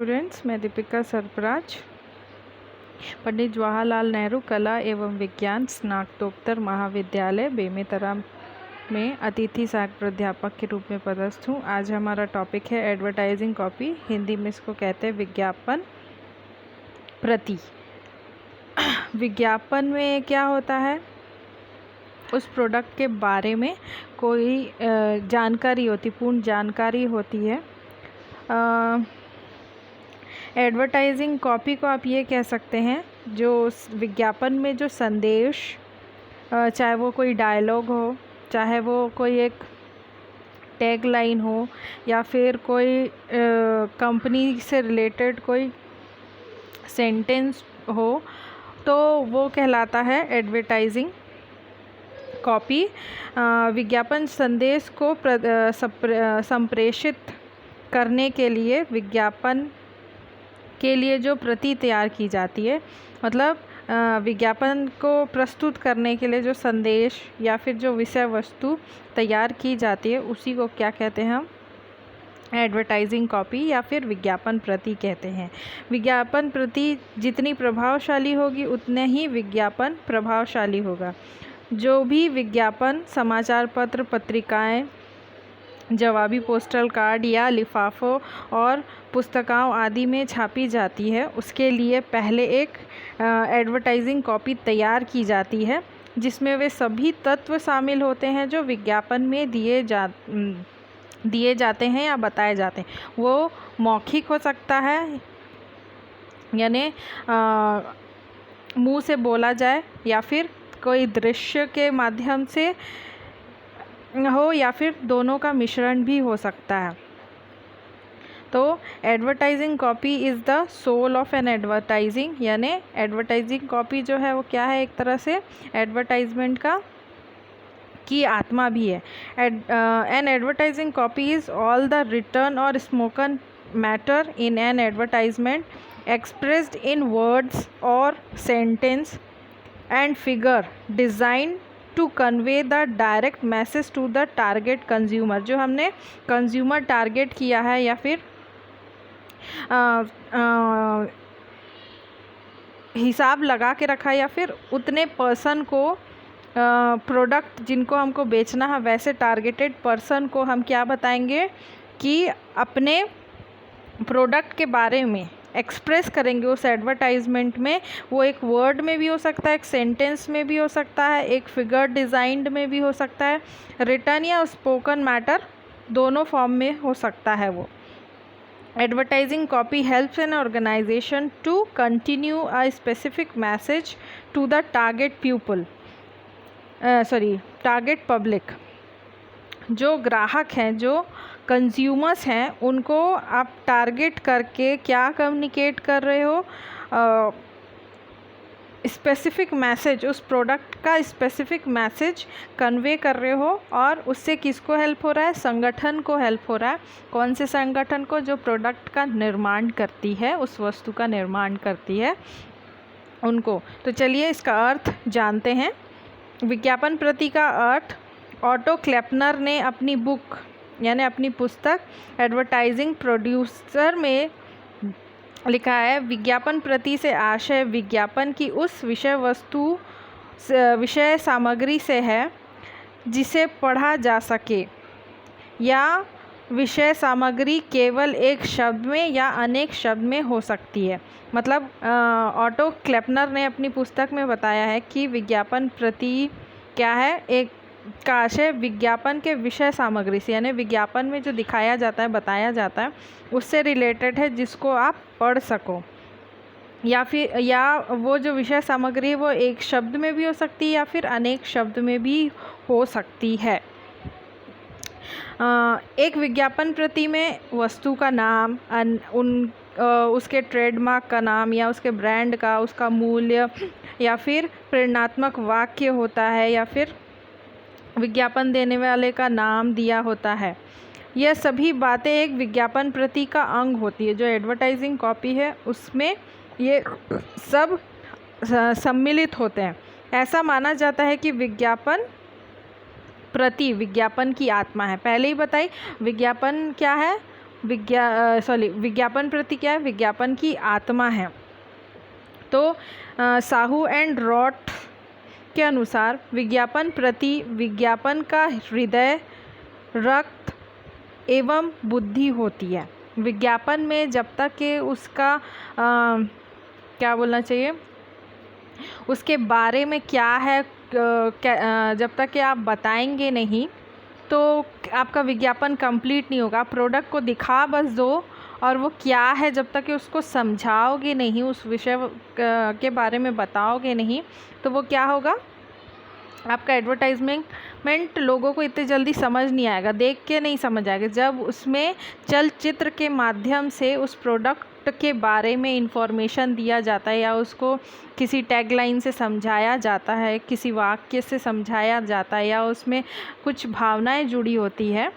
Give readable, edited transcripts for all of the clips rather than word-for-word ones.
Students, मैं दीपिका सरफराज पंडित जवाहरलाल नेहरू कला एवं विज्ञान स्नातकोत्तर महाविद्यालय बेमेतरा में अतिथि सहायक प्राध्यापक के रूप में पदस्थ हूँ। आज हमारा टॉपिक है एडवर्टाइजिंग कॉपी, हिंदी में इसको कहते हैं विज्ञापन प्रति। विज्ञापन में क्या होता है, उस प्रोडक्ट के बारे में कोई जानकारी होती, पूर्ण जानकारी होती है। एडवर्टाइजिंग कॉपी को आप ये कह सकते हैं, जो विज्ञापन में जो संदेश, चाहे वो कोई डायलॉग हो, चाहे वो कोई एक टैग लाइन हो, या फिर कोई कंपनी से रिलेटेड कोई सेंटेंस हो, तो वो कहलाता है एडवर्टाइजिंग कॉपी। विज्ञापन संदेश को संप्रेषित करने के लिए विज्ञापन के लिए जो प्रति तैयार की जाती है, मतलब विज्ञापन को प्रस्तुत करने के लिए जो संदेश या फिर जो विषय वस्तु तैयार की जाती है, उसी को क्या कहते हैं हम, एडवर्टाइजिंग कॉपी या फिर विज्ञापन प्रति कहते हैं। विज्ञापन प्रति जितनी प्रभावशाली होगी उतने ही विज्ञापन प्रभावशाली होगा। जो भी विज्ञापन समाचार पत्र, पत्रिकाएं, जवाबी पोस्टल कार्ड या लिफाफों और पुस्तकों आदि में छापी जाती है, उसके लिए पहले एक एडवर्टाइजिंग कॉपी तैयार की जाती है, जिसमें वे सभी तत्व शामिल होते हैं जो विज्ञापन में दिए जाते हैं या बताए जाते हैं। वो मौखिक हो सकता है, यानी मुंह से बोला जाए, या फिर कोई दृश्य के माध्यम से हो, या फिर दोनों का मिश्रण भी हो सकता है। तो advertising copy is the soul of an advertising, यानी एडवर्टाइजिंग कॉपी जो है वो क्या है, एक तरह से एडवर्टाइजमेंट की आत्मा भी है। An advertising copy is all the written और spoken matter in an advertisement expressed in words और sentence and figure design to convey the direct message to the target consumer. जो हमने कंज्यूमर टारगेट किया है, या फिर हिसाब लगा के रखा, या फिर उतने पर्सन को प्रोडक्ट जिनको हमको बेचना है, वैसे टारगेटेड पर्सन को हम क्या बताएंगे कि अपने प्रोडक्ट के बारे में एक्सप्रेस करेंगे उस एडवर्टाइजमेंट में। वो एक वर्ड में भी हो सकता है, एक सेंटेंस में भी हो सकता है, एक फिगर डिज़ाइंड में भी हो सकता है, रिटन या स्पोकन मैटर, दोनों फॉर्म में हो सकता है वो। Advertising copy helps an organisation to continue a specific message to the target public. जो ग्राहक हैं, जो कंज्यूमर्स हैं, उनको आप टारगेट करके क्या कम्युनिकेट कर रहे हो, स्पेसिफिक मैसेज, उस प्रोडक्ट का स्पेसिफिक मैसेज कन्वे कर रहे हो, और उससे किसको हेल्प हो रहा है, संगठन को हेल्प हो रहा है। कौन से संगठन को, जो प्रोडक्ट का निर्माण करती है, उस वस्तु का निर्माण करती है, उनको। तो चलिए इसका अर्थ जानते हैं। विज्ञापन प्रति का अर्थ ऑटो क्लेपनर ने अपनी बुक, यानी अपनी पुस्तक एडवर्टाइजिंग प्रोड्यूसर में लिखा है। विज्ञापन प्रति से आशय विज्ञापन की उस विषय सामग्री से है जिसे पढ़ा जा सके, या विषय सामग्री केवल एक शब्द में या अनेक शब्द में हो सकती है। मतलब ऑटो क्लेपनर ने अपनी पुस्तक में बताया है कि विज्ञापन प्रति क्या है, एक का आशय विज्ञापन के विषय सामग्री से, यानी विज्ञापन में जो दिखाया जाता है, बताया जाता है, उससे रिलेटेड है, जिसको आप पढ़ सको, या वो जो विषय सामग्री है वो एक शब्द में भी हो सकती है, या फिर अनेक शब्द में भी हो सकती है। एक विज्ञापन प्रति में वस्तु का नाम, उसके ट्रेडमार्क का नाम, या उसके ब्रांड का, उसका मूल्य, या फिर प्रेरणात्मक वाक्य होता है, या फिर विज्ञापन देने वाले का नाम दिया होता है। यह सभी बातें एक विज्ञापन प्रति का अंग होती है। जो एडवर्टाइजिंग कॉपी है, उसमें ये सब सम्मिलित होते हैं। ऐसा माना जाता है कि विज्ञापन प्रति विज्ञापन की आत्मा है। पहले ही बताई, विज्ञापन क्या है, विज्ञापन प्रति क्या है? विज्ञापन की आत्मा है। तो साहू एंड रॉट के अनुसार विज्ञापन प्रति विज्ञापन का हृदय, रक्त एवं बुद्धि होती है। विज्ञापन में जब तक कि उसका क्या बोलना चाहिए, उसके बारे में क्या है, जब तक कि आप बताएंगे नहीं तो आपका विज्ञापन कंप्लीट नहीं होगा। प्रोडक्ट को दिखा बस दो और वो क्या है, जब तक कि उसको समझाओगे नहीं, उस विषय के बारे में बताओगे नहीं, तो वो क्या होगा, आपका एडवर्टाइजमेंट लोगों को इतने जल्दी समझ नहीं आएगा, देख के नहीं समझ आएगा। जब उसमें चलचित्र के माध्यम से उस प्रोडक्ट के बारे में इंफॉर्मेशन दिया जाता है या उसको किसी टैगलाइन से समझाया जाता है, किसी वाक्य से समझाया जाता है या उसमें कुछ भावनाएं जुड़ी होती है,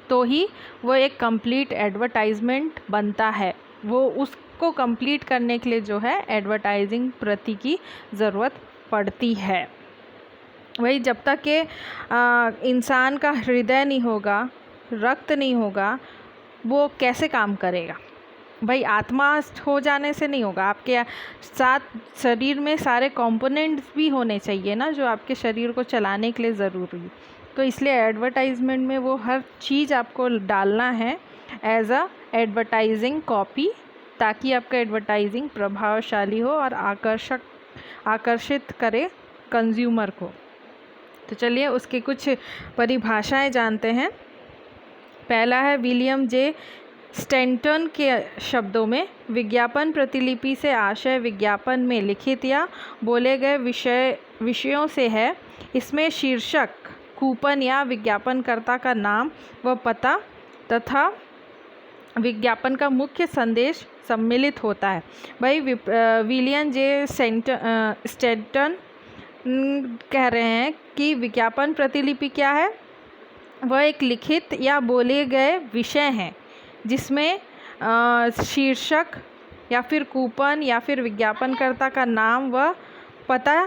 तो ही वो एक कंप्लीट एडवर्टाइजमेंट बनता है। वो उसको कंप्लीट करने के लिए जो है एडवर्टाइजिंग प्रति की ज़रूरत पड़ती है। वही जब तक कि इंसान का हृदय नहीं होगा, रक्त नहीं होगा, वो कैसे काम करेगा? भाई आत्मा हो जाने से नहीं होगा, आपके साथ शरीर में सारे कंपोनेंट्स भी होने चाहिए ना, जो आपके शरीर को चलाने के लिए ज़रूरी। तो इसलिए एडवर्टाइजमेंट में वो हर चीज़ आपको डालना है एज अ एडवर्टाइजिंग कॉपी, ताकि आपका एडवर्टाइजिंग प्रभावशाली हो और आकर्षित करे कंज्यूमर को। तो चलिए उसकी कुछ परिभाषाएं जानते हैं। पहला है विलियम जे स्टैंटन के शब्दों में, विज्ञापन प्रतिलिपि से आशय विज्ञापन में लिखित या बोले गए विषयों से है। इसमें शीर्षक, कूपन या विज्ञापनकर्ता का नाम व पता तथा विज्ञापन का मुख्य संदेश सम्मिलित होता है। भाई विलियम जे स्टैंटन कह रहे हैं कि विज्ञापन प्रतिलिपि क्या है? वह एक लिखित या बोले गए विषय हैं जिसमें शीर्षक या फिर कूपन या फिर विज्ञापनकर्ता का नाम व पता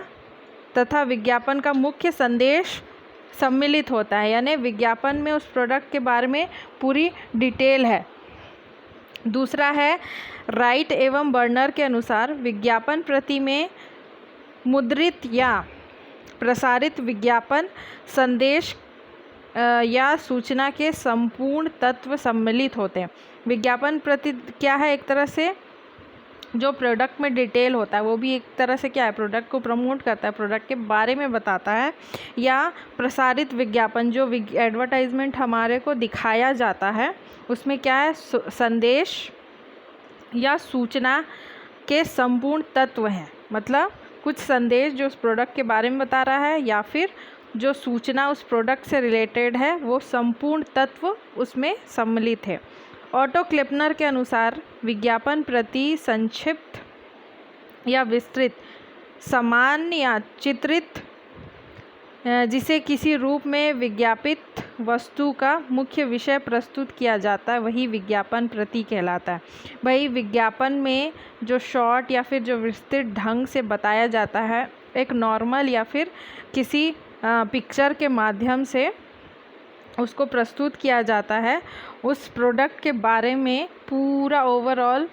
तथा विज्ञापन का मुख्य संदेश सम्मिलित होता है, यानी विज्ञापन में उस प्रोडक्ट के बारे में पूरी डिटेल है। दूसरा है राइट एवं बर्नर के अनुसार, विज्ञापन प्रति में मुद्रित या प्रसारित विज्ञापन संदेश या सूचना के संपूर्ण तत्व सम्मिलित होते हैं। विज्ञापन प्रति क्या है? एक तरह से जो प्रोडक्ट में डिटेल होता है, वो भी एक तरह से क्या है, प्रोडक्ट को प्रमोट करता है, प्रोडक्ट के बारे में बताता है। या प्रसारित विज्ञापन, जो एडवर्टाइजमेंट हमारे को दिखाया जाता है, उसमें क्या है, संदेश या सूचना के संपूर्ण तत्व हैं। मतलब कुछ संदेश जो उस प्रोडक्ट के बारे में बता रहा है या फिर जो सूचना उस प्रोडक्ट से रिलेटेड है, वो संपूर्ण तत्व उसमें सम्मिलित है। ऑटो क्लिपनर के अनुसार विज्ञापन प्रति संक्षिप्त या विस्तृत, सामान्य या चित्रित, जिसे किसी रूप में विज्ञापित वस्तु का मुख्य विषय प्रस्तुत किया जाता है, वही विज्ञापन प्रति कहलाता है। वही विज्ञापन में जो शॉर्ट या फिर जो विस्तृत ढंग से बताया जाता है, एक नॉर्मल या फिर किसी पिक्चर के माध्यम से उसको प्रस्तुत किया जाता है, उस प्रोडक्ट के बारे में पूरा ओवरऑल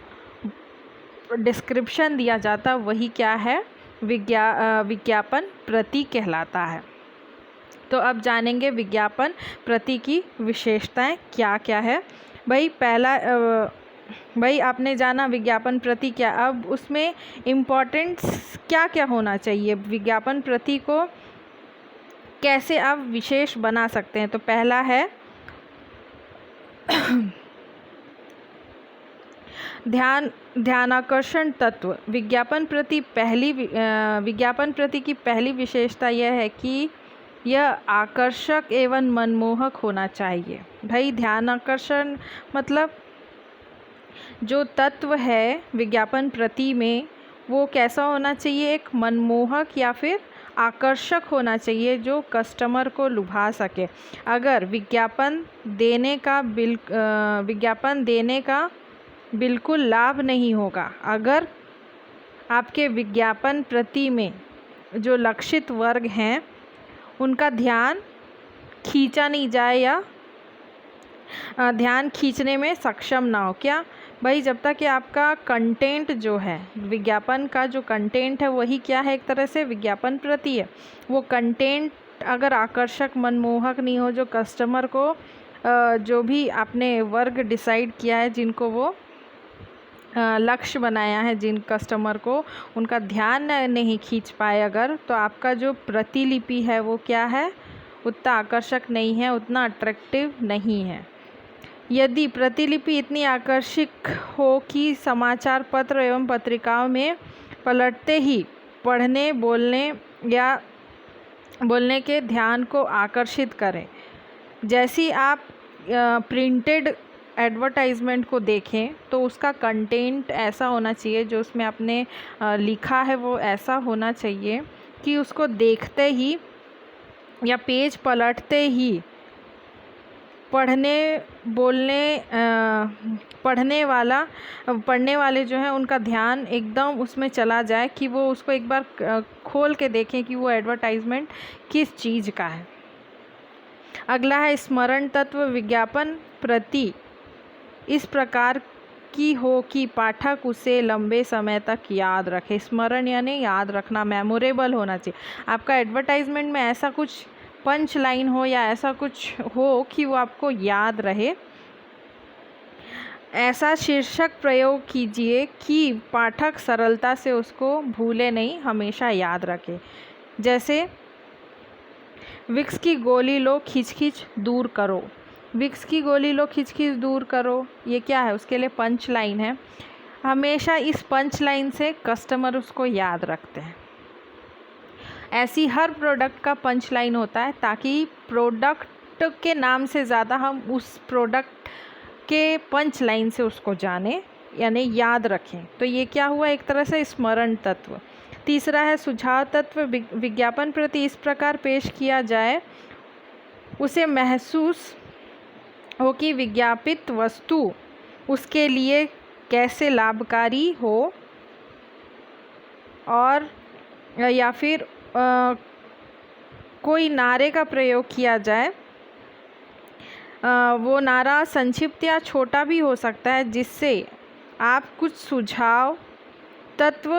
डिस्क्रिप्शन दिया जाता है, वही क्या है, विज्ञापन प्रति कहलाता है। तो अब जानेंगे विज्ञापन प्रति की विशेषताएं क्या क्या है। भाई आपने जाना विज्ञापन प्रति क्या, अब उसमें इम्पोर्टेंट्स क्या क्या होना चाहिए, विज्ञापन प्रति को कैसे आप विशेष बना सकते हैं। तो पहला है ध्यानाकर्षण तत्व। विज्ञापन प्रति की पहली विशेषता यह है कि यह आकर्षक एवं मनमोहक होना चाहिए। भाई ध्यान आकर्षण मतलब जो तत्व है विज्ञापन प्रति में, वो कैसा होना चाहिए, एक मनमोहक या फिर आकर्षक होना चाहिए जो कस्टमर को लुभा सके। अगर विज्ञापन देने का बिल्कुल लाभ नहीं होगा, अगर आपके विज्ञापन प्रति में जो लक्षित वर्ग हैं उनका ध्यान खींचा नहीं जाए या ध्यान खींचने में सक्षम ना हो। क्या भाई, जब तक कि आपका कंटेंट जो है, विज्ञापन का जो कंटेंट है वही क्या है, एक तरह से विज्ञापन प्रति है। वो कंटेंट अगर आकर्षक, मनमोहक नहीं हो, जो कस्टमर को जो भी आपने वर्ग डिसाइड किया है, जिनको वो लक्ष्य बनाया है, जिन कस्टमर को उनका ध्यान नहीं खींच पाए अगर, तो आपका जो प्रतिलिपि है वो क्या है, उतना आकर्षक नहीं है, उतना अट्रैक्टिव नहीं है। यदि प्रतिलिपि इतनी आकर्षक हो कि समाचार पत्र एवं पत्रिकाओं में पलटते ही पढ़ने, बोलने के ध्यान को आकर्षित करें। जैसी आप प्रिंटेड एडवर्टाइजमेंट को देखें तो उसका कंटेंट ऐसा होना चाहिए, जो उसमें आपने लिखा है वो ऐसा होना चाहिए कि उसको देखते ही या पेज पलटते ही पढ़ने वाले जो हैं उनका ध्यान एकदम उसमें चला जाए, कि वो उसको एक बार खोल के देखें कि वो एडवर्टाइजमेंट किस चीज़ का है। अगला है स्मरण तत्व। विज्ञापन प्रति इस प्रकार की हो कि पाठक उसे लंबे समय तक याद रखे। स्मरण यानी याद रखना, मेमोरेबल होना चाहिए। आपका एडवर्टाइजमेंट में ऐसा कुछ पंच लाइन हो या ऐसा कुछ हो कि वो आपको याद रहे। ऐसा शीर्षक प्रयोग कीजिए कि पाठक सरलता से उसको भूले नहीं, हमेशा याद रखे। जैसे विक्स की गोली लो, खिंच खिंच दूर करो। विक्स की गोली लो, खिंच खिंच दूर करो, ये क्या है, उसके लिए पंच लाइन है। हमेशा इस पंच लाइन से कस्टमर उसको याद रखते हैं। ऐसी हर प्रोडक्ट का पंच लाइन होता है, ताकि प्रोडक्ट के नाम से ज़्यादा हम उस प्रोडक्ट के पंच लाइन से उसको जाने, यानी याद रखें। तो ये क्या हुआ, एक तरह से स्मरण तत्व। तीसरा है सुझाव तत्व। विज्ञापन प्रति इस प्रकार पेश किया जाए उसे महसूस हो कि विज्ञापित वस्तु उसके लिए कैसे लाभकारी हो, और या फिर कोई नारे का प्रयोग किया जाए। वो नारा संक्षिप्त या छोटा भी हो सकता है, जिससे आप कुछ सुझाव तत्व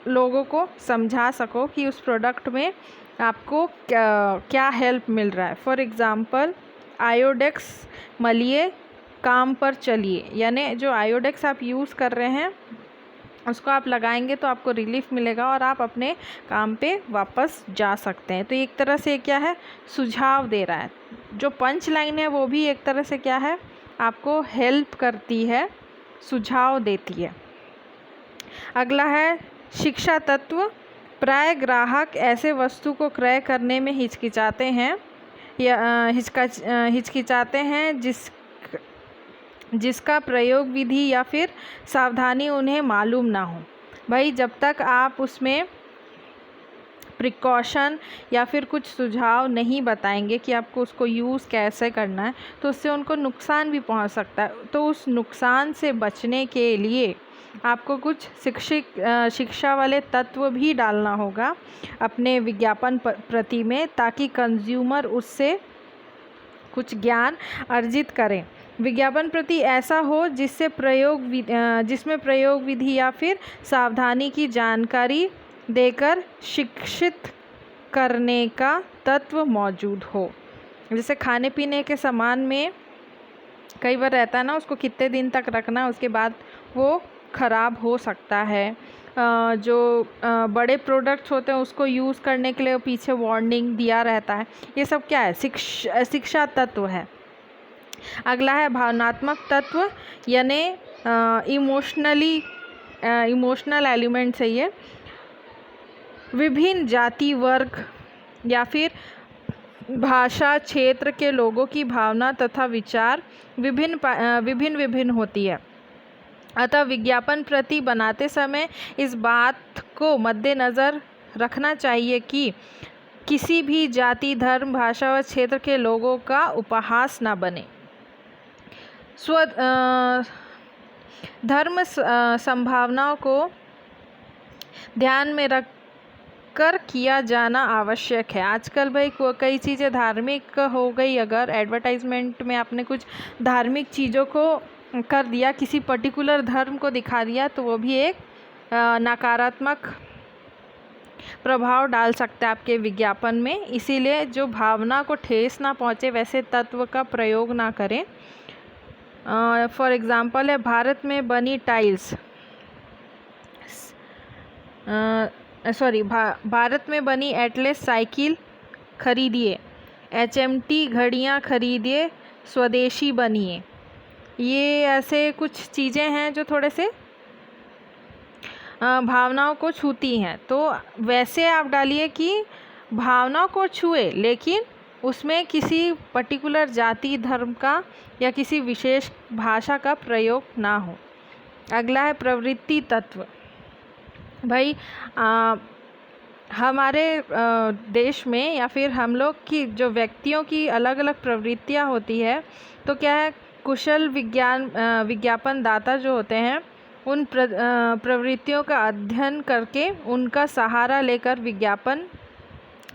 लोगों को समझा सको कि उस प्रोडक्ट में आपको क्या हेल्प मिल रहा है। फॉर एग्ज़ाम्पल, आयोडेक्स मलिए, काम पर चलिए। यानी जो आयोडेक्स आप यूज़ कर रहे हैं उसको आप लगाएंगे तो आपको रिलीफ मिलेगा और आप अपने काम पे वापस जा सकते हैं। तो एक तरह से क्या है, सुझाव दे रहा है। जो पंच लाइन है वो भी एक तरह से क्या है, आपको हेल्प करती है, सुझाव देती है। अगला है शिक्षा तत्व। प्राय ग्राहक ऐसे वस्तु को क्रय करने में हिचकिचाते हैं जिसका प्रयोग विधि या फिर सावधानी उन्हें मालूम ना हो। भाई, जब तक आप उसमें प्रिकॉशन या फिर कुछ सुझाव नहीं बताएंगे कि आपको उसको यूज़ कैसे करना है, तो उससे उनको नुकसान भी पहुंच सकता है। तो उस नुकसान से बचने के लिए आपको कुछ शिक्षा वाले तत्व भी डालना होगा अपने विज्ञापन प्रति में, ताकि कंज्यूमर उससे कुछ ज्ञान अर्जित करें। विज्ञापन प्रति ऐसा हो जिसमें प्रयोग विधि या फिर सावधानी की जानकारी देकर शिक्षित करने का तत्व मौजूद हो। जैसे खाने पीने के सामान में कई बार रहता है ना, उसको कितने दिन तक रखना, उसके बाद वो ख़राब हो सकता है। जो बड़े प्रोडक्ट्स होते हैं उसको यूज़ करने के लिए पीछे वार्निंग दिया रहता है। ये सब क्या है, शिक्षा तत्व है। अगला है भावनात्मक तत्व, यानी इमोशनल एलिमेंट्स है ये। विभिन्न जाति, वर्ग या फिर भाषा क्षेत्र के लोगों की भावना तथा विचार विभिन्न होती है। अतः विज्ञापन प्रति बनाते समय इस बात को मद्देनज़र रखना चाहिए कि किसी भी जाति, धर्म, भाषा व क्षेत्र के लोगों का उपहास न बने। धर्म संभावनाओं को ध्यान में कर किया जाना आवश्यक है। आजकल भाई कई चीज़ें धार्मिक हो गई, अगर एडवर्टाइजमेंट में आपने कुछ धार्मिक चीज़ों को कर दिया, किसी पर्टिकुलर धर्म को दिखा दिया, तो वो भी एक नकारात्मक प्रभाव डाल सकता है आपके विज्ञापन में। इसीलिए जो भावना को ठेस ना पहुँचे वैसे तत्व का प्रयोग ना करें। फॉर एग्ज़ाम्पल है भारत में बनी टाइल्स, भारत में बनी एटलस साइकिल खरीदिए, HMT घड़ियाँ खरीदिए, स्वदेशी बनिए। ये ऐसे कुछ चीज़ें हैं जो थोड़े से भावनाओं को छूती हैं। तो वैसे आप डालिए कि भावनाओं को छुए, लेकिन उसमें किसी पर्टिकुलर जाति धर्म का या किसी विशेष भाषा का प्रयोग ना हो। अगला है प्रवृत्ति तत्व। भाई हमारे देश में या फिर हम लोग की जो व्यक्तियों की अलग अलग प्रवृत्तियाँ होती है, तो क्या है, कुशल विज्ञापन दाता जो होते हैं उन प्रवृत्तियों का अध्ययन करके उनका सहारा लेकर विज्ञापन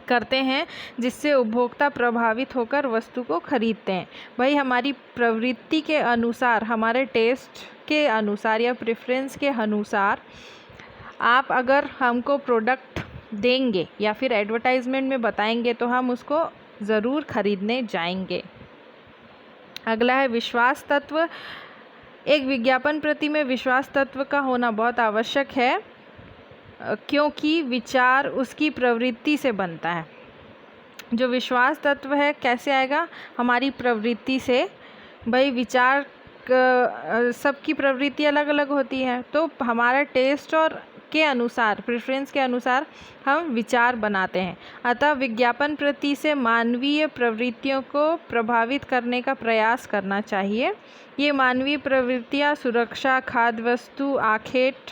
करते हैं, जिससे उपभोक्ता प्रभावित होकर वस्तु को खरीदते हैं। भाई हमारी प्रवृत्ति के अनुसार, हमारे टेस्ट के अनुसार या प्रेफरेंस के अनुसार आप अगर हमको प्रोडक्ट देंगे या फिर एडवर्टाइजमेंट में बताएंगे तो हम उसको ज़रूर खरीदने जाएंगे। अगला है विश्वास तत्व। एक विज्ञापन प्रति में विश्वास तत्व का होना बहुत आवश्यक है, क्योंकि विचार उसकी प्रवृत्ति से बनता है। जो विश्वास तत्व है कैसे आएगा, हमारी प्रवृत्ति से। भाई विचार सबकी प्रवृत्ति अलग अलग होती है, तो हमारा टेस्ट और के अनुसार, प्रेफरेंस के अनुसार हम विचार बनाते हैं। अतः विज्ञापन प्रति से मानवीय प्रवृत्तियों को प्रभावित करने का प्रयास करना चाहिए। ये मानवीय प्रवृत्तियाँ सुरक्षा, खाद्य वस्तु, आखेट,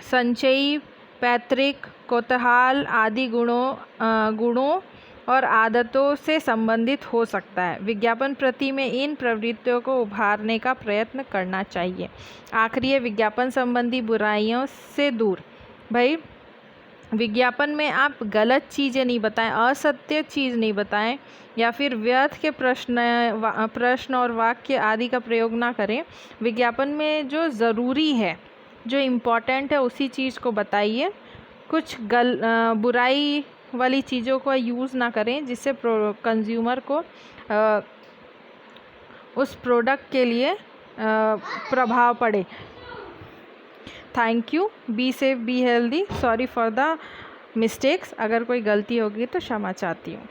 संचयी, पैतृक, कौतूहल आदि गुणों और आदतों से संबंधित हो सकता है। विज्ञापन प्रति में इन प्रवृत्तियों को उभारने का प्रयत्न करना चाहिए। आखिरी है विज्ञापन संबंधी बुराइयों से दूर। भाई विज्ञापन में आप गलत चीज़ें नहीं बताएं, असत्य चीज़ नहीं बताएं, या फिर व्यर्थ के प्रश्न और वाक्य आदि का प्रयोग ना करें। विज्ञापन में जो ज़रूरी है, जो इम्पोर्टेंट है, उसी चीज़ को बताइए। कुछ बुराई वाली चीज़ों को यूज़ ना करें जिससे कंज्यूमर को उस प्रोडक्ट के लिए प्रभाव पड़े। Thank you. Be safe, be healthy. Sorry for the mistakes. अगर कोई गलती होगी तो क्षमा चाहती हूँ।